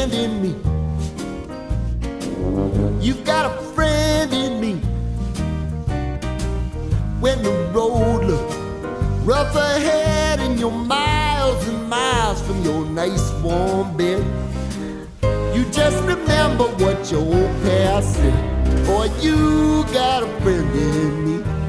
friend in me. You've got a friend in me. When the road looks rough ahead and you're miles and miles from your nice warm bed, you just remember what your old past said. Boy, you got a friend in me.